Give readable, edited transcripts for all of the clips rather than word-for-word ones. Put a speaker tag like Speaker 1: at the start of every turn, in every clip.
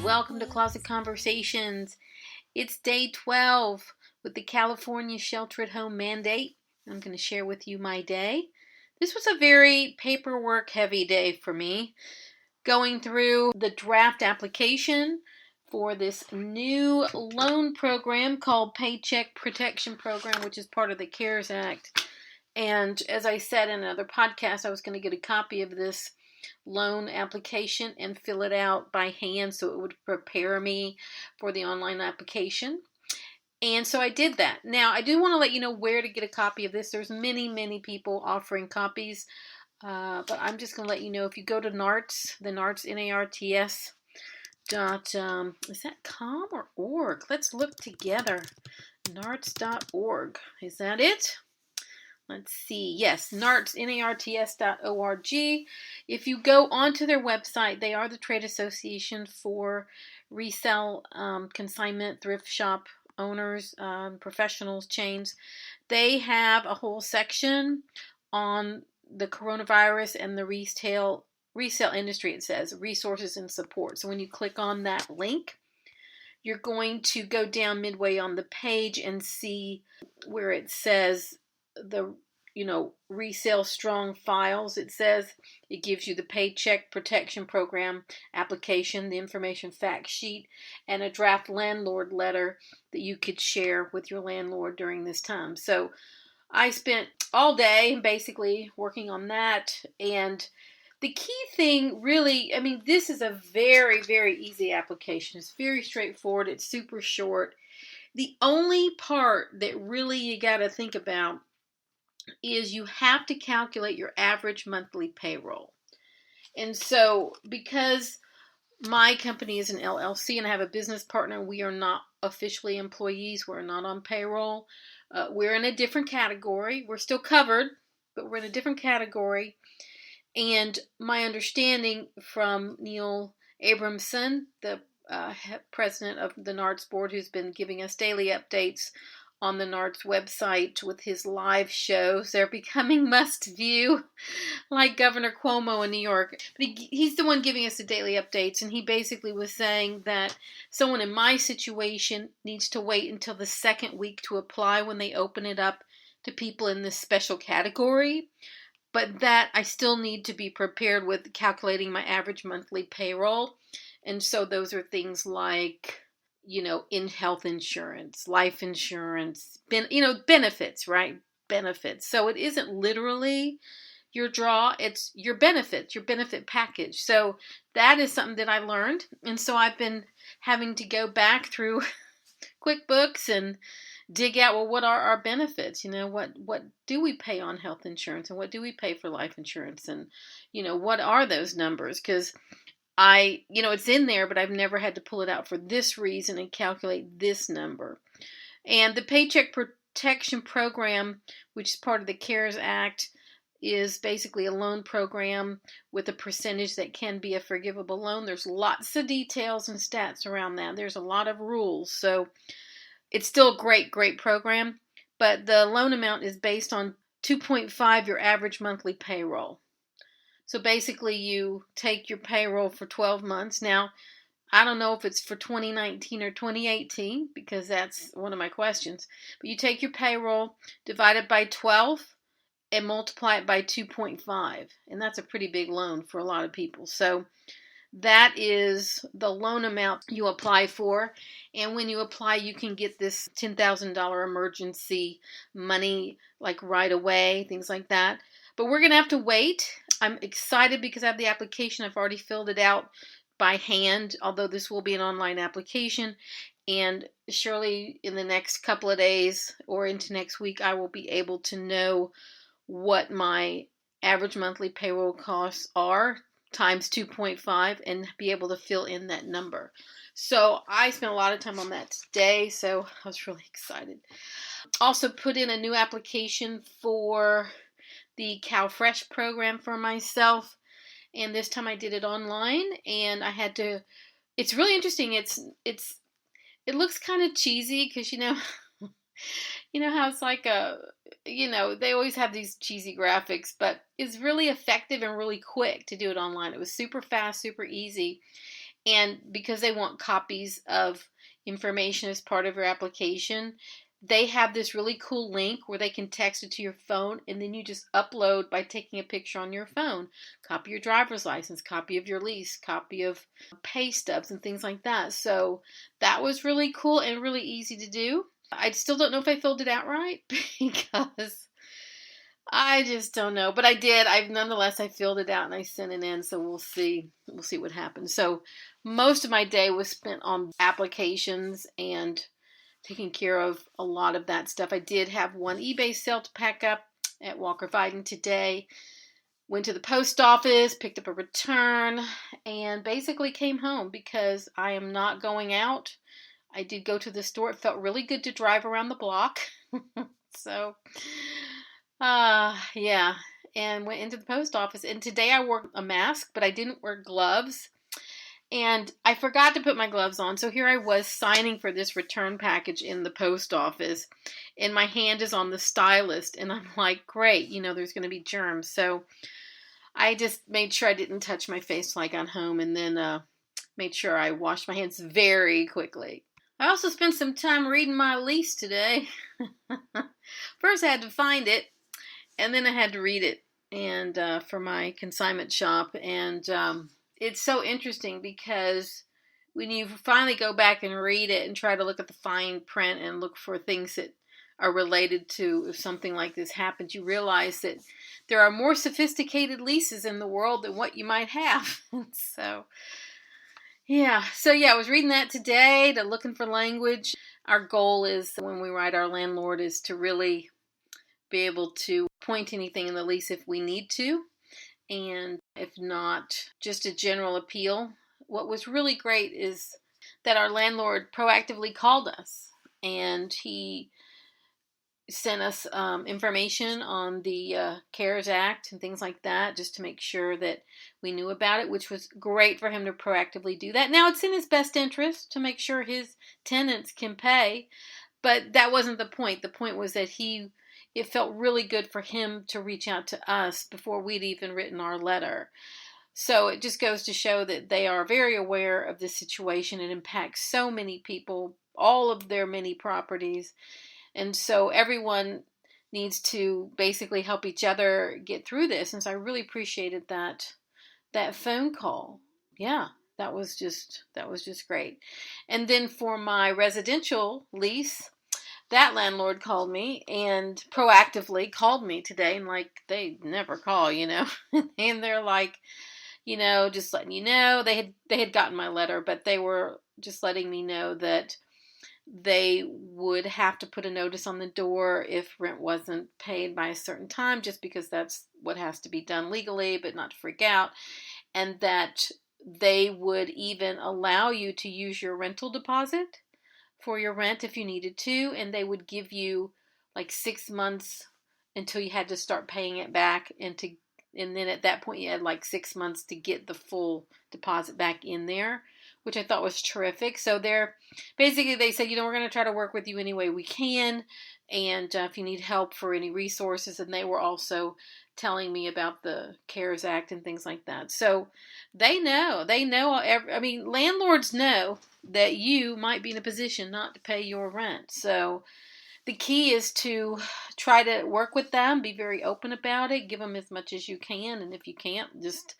Speaker 1: welcome to Closet Conversations. It's day 12 with the California Shelter At Home mandate. I'm going to share with you my day. This was a very paperwork heavy day for me, going through the draft application for this new loan program called Paycheck Protection Program, which is part of the CARES Act. And as I said in another podcast, I was going to get a copy of this loan application and fill it out by hand so it would prepare me for the online application. And so I did that. Now, I do want to let you know where to get a copy of this. There's many people offering copies, but I'm just going to let you know if you go to NARTS, the NARTS, N-A-R-T-S dot, is that com or org? Let's look together. NARTS.org. Is that it? Let's see. Yes, NARTS, NARTS.org. If you go onto their website, they are the trade association for resale, consignment, thrift shop owners, professionals, chains. They have a whole section on the coronavirus and the resale industry. It says resources and support. So when you click on that link, you're going to go down midway on the page and see where it says the resale strong files. It says it gives you the Paycheck Protection Program application, the information fact sheet, and a draft landlord letter that you could share with your landlord during this time. So I spent all day basically working on that. And the key thing really, this is a very easy application. It's very straightforward. It's super short. The only part that really you got to think about is you have to calculate your average monthly payroll. And so because my company is an LLC and I have a business partner, we are not officially employees. We're not on payroll. We're in a different category. We're still covered, but we're in a different category. And my understanding from Neil Abramson, the president of the NARTS board, who's been giving us daily updates on the NARTS website with his live shows. They're becoming must-view, like Governor Cuomo in New York. But he's the one giving us the daily updates, and he basically was saying that someone in my situation needs to wait until the second week to apply when they open it up to people in this special category, but that I still need to be prepared with calculating my average monthly payroll. And so those are things like in health insurance, life insurance, benefits, right? Benefits. So it isn't literally your draw, it's your benefits, your benefit package. So that is something that I learned. And so I've been having to go back through QuickBooks and dig out, well, what are our benefits? What do we pay on health insurance and what do we pay for life insurance? And, what are those numbers? Because it's in there, but I've never had to pull it out for this reason and calculate this number. And the Paycheck Protection Program, which is part of the CARES Act, is basically a loan program with a percentage that can be a forgivable loan. There's lots of details and stats around that. There's a lot of rules. So it's still a great program, but the loan amount is based on 2.5 your average monthly payroll. So basically you take your payroll for 12 months. Now, I don't know if it's for 2019 or 2018 because that's one of my questions. But you take your payroll, divide it by 12, and multiply it by 2.5. And that's a pretty big loan for a lot of people. So that is the loan amount you apply for. And when you apply, you can get this $10,000 emergency money like right away, things like that. But we're going to have to wait. I'm excited because I have the application. I've already filled it out by hand, although this will be an online application. And surely in the next couple of days or into next week, I will be able to know what my average monthly payroll costs are times 2.5 and be able to fill in that number. So I spent a lot of time on that today, so I was really excited. Also put in a new application for the CalFresh program for myself, and this time I did it online, and I had to, it's really interesting. It looks kind of cheesy because how it's like they always have these cheesy graphics, but it's really effective and really quick to do it online. It was super fast, super easy. And because they want copies of information as part of your application, they have this really cool link where they can text it to your phone, and then you just upload by taking a picture on your phone. Copy your driver's license, copy of your lease, copy of pay stubs and things like that. So that was really cool and really easy to do. I still don't know if I filled it out right because I just don't know, but I did. Nonetheless, I filled it out and I sent it in, so we'll see. We'll see what happens. So most of my day was spent on applications and taking care of a lot of that stuff. I did have one eBay sale to pack up at Walker Viden today. Went to the post office, picked up a return, and basically came home because I am not going out. I did go to the store. It felt really good to drive around the block. So, yeah, and went into the post office. And today I wore a mask, but I didn't wear gloves. And I forgot to put my gloves on. So here I was signing for this return package in the post office. And my hand is on the stylus. And I'm like, great, there's going to be germs. So I just made sure I didn't touch my face till I got home. And then made sure I washed my hands very quickly. I also spent some time reading my lease today. First I had to find it. And then I had to read it. And for my consignment shop. And it's so interesting because when you finally go back and read it and try to look at the fine print and look for things that are related to if something like this happens, you realize that there are more sophisticated leases in the world than what you might have. So I was reading that today, looking for language. Our goal is, when we write our landlord, is to really be able to point anything in the lease if we need to. And if not, just a general appeal. What was really great is that our landlord proactively called us, and he sent us information on the CARES Act and things like that, just to make sure that we knew about it, which was great for him to proactively do that. Now, it's in his best interest to make sure his tenants can pay, but that wasn't the point. The point was that it felt really good for him to reach out to us before we'd even written our letter. So it just goes to show that they are very aware of this situation. It impacts so many people, all of their many properties. And so everyone needs to basically help each other get through this. And so I really appreciated that phone call. Yeah, that was just great. And then for my residential lease, that landlord called me and proactively called me today, and like they never call, and they're like, just letting you know, they had gotten my letter, but they were just letting me know that they would have to put a notice on the door if rent wasn't paid by a certain time, just because that's what has to be done legally, but not to freak out, and that they would even allow you to use your rental deposit for your rent if you needed to, and they would give you like 6 months until you had to start paying it back, and then at that point you had like 6 months to get the full deposit back in there, which I thought was terrific. So they said, we're going to try to work with you any way we can, and if you need help for any resources. And they were also telling me about the CARES Act and things like that. So they know, landlords know that you might be in a position not to pay your rent. So the key is to try to work with them, be very open about it, give them as much as you can. And if you can't, just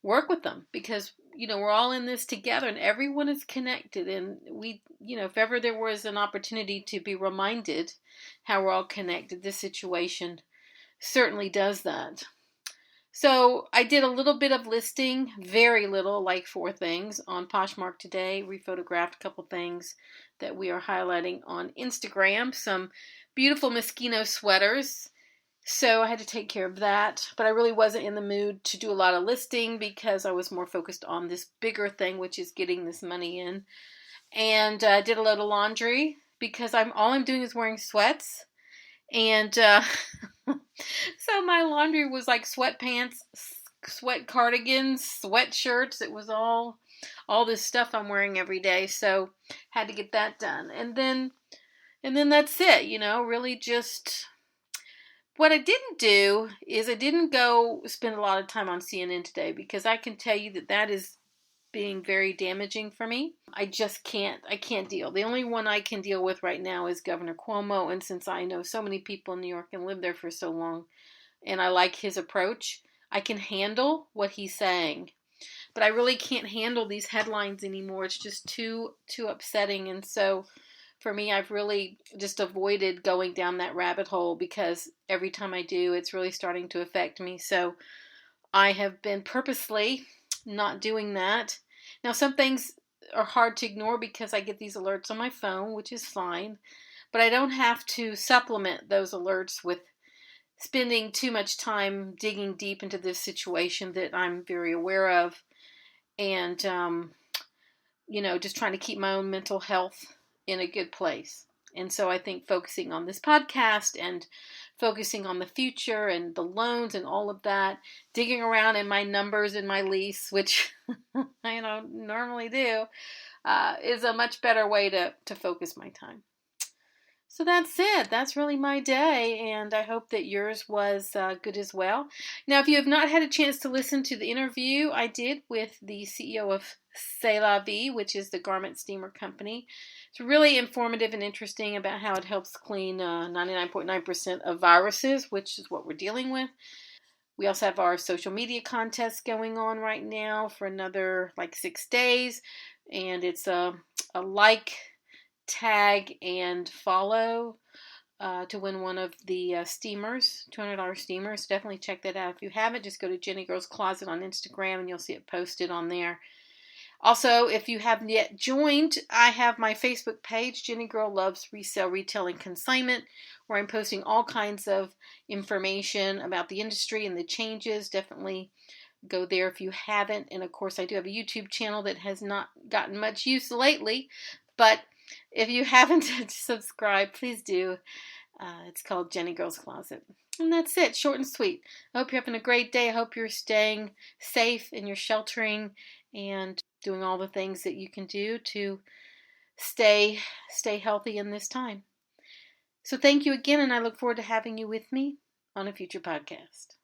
Speaker 1: work with them, because, we're all in this together and everyone is connected. And we, if ever there was an opportunity to be reminded how we're all connected, this situation certainly does that. So I did a little bit of listing, very little, like 4 things on Poshmark today. Rephotographed a couple things that we are highlighting on Instagram. Some beautiful Moschino sweaters. So I had to take care of that. But I really wasn't in the mood to do a lot of listing because I was more focused on this bigger thing, which is getting this money in. And I did a load of laundry because all I'm doing is wearing sweats. And so my laundry was like sweatpants, sweat cardigans, sweatshirts. It was all this stuff I'm wearing every day. So had to get that done. And then that's it, really just what I didn't do is I didn't go spend a lot of time on CNN today, because I can tell you that is being very damaging for me. I can't deal. The only one I can deal with right now is Governor Cuomo, and since I know so many people in New York and lived there for so long, and I like his approach, I can handle what he's saying. But I really can't handle these headlines anymore. It's just too upsetting. And so for me, I've really just avoided going down that rabbit hole because every time I do, it's really starting to affect me. So I have been purposely not doing that. Now, some things are hard to ignore because I get these alerts on my phone, which is fine. But I don't have to supplement those alerts with spending too much time digging deep into this situation that I'm very aware of. And, just trying to keep my own mental health in a good place. And so I think focusing on this podcast and focusing on the future and the loans and all of that, digging around in my numbers in my lease, which I normally do, is a much better way to focus my time. So that's it. That's really my day, and I hope that yours was good as well. Now, if you have not had a chance to listen to the interview I did with the CEO of C'est La Vie, which is the garment steamer company, it's really informative and interesting about how it helps clean 99.9% of viruses, which is what we're dealing with. We also have our social media contest going on right now for another 6 days, and it's a like, tag, and follow to win one of the steamers, $200 steamers. Definitely check that out. If you haven't, just go to JennieGirl's Closet on Instagram and you'll see it posted on there. Also, if you haven't yet joined, I have my Facebook page, Jennie Girl Loves Resale, Retail, and Consignment, where I'm posting all kinds of information about the industry and the changes. Definitely go there if you haven't. And of course, I do have a YouTube channel that has not gotten much use lately, but if you haven't subscribed, please do. It's called Jennie Girl's Closet. And that's it, short and sweet. I hope you're having a great day. I hope you're staying safe and you're sheltering and doing all the things that you can do to stay healthy in this time. So thank you again, and I look forward to having you with me on a future podcast.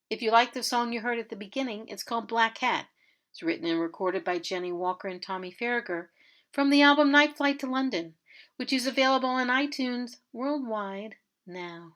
Speaker 1: If you like the song you heard at the beginning, it's called Black Hat. It's written and recorded by Jennie Walker and Tommy Farragher from the album Night Flight to London, which is available on iTunes worldwide now.